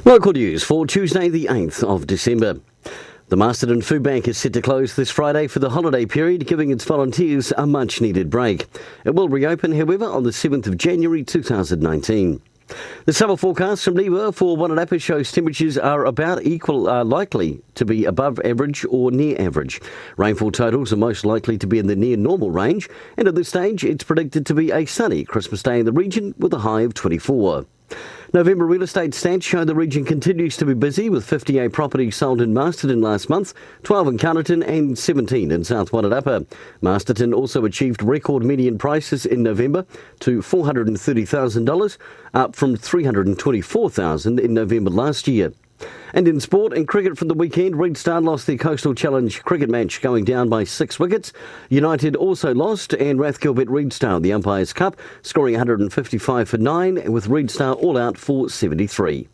Local news for Tuesday the 8th of December. The Masterton Food Bank is set to close this Friday for the holiday period, giving its volunteers a much-needed break. It will reopen, however, on the 7th of January 2019. The summer forecast from NIWA for Wairarapa shows temperatures are about equal, likely to be above average or near average. Rainfall totals are most likely to be in the near normal range, and at this stage it's predicted to be a sunny Christmas Day in the region with a high of 24. November real estate stats show the region continues to be busy, with 58 properties sold in Masterton last month, 12 in Carterton and 17 in South Wairarapa. Masterton also achieved record median prices in November to $430,000, up from $324,000 in November last year. And in sport and cricket from the weekend, Red Star lost their Coastal Challenge cricket match, going down by 6 wickets. United also lost, and Rathgilbert beat Red Star the Umpires' Cup, scoring 155 for 9, with Red Star all out for 73.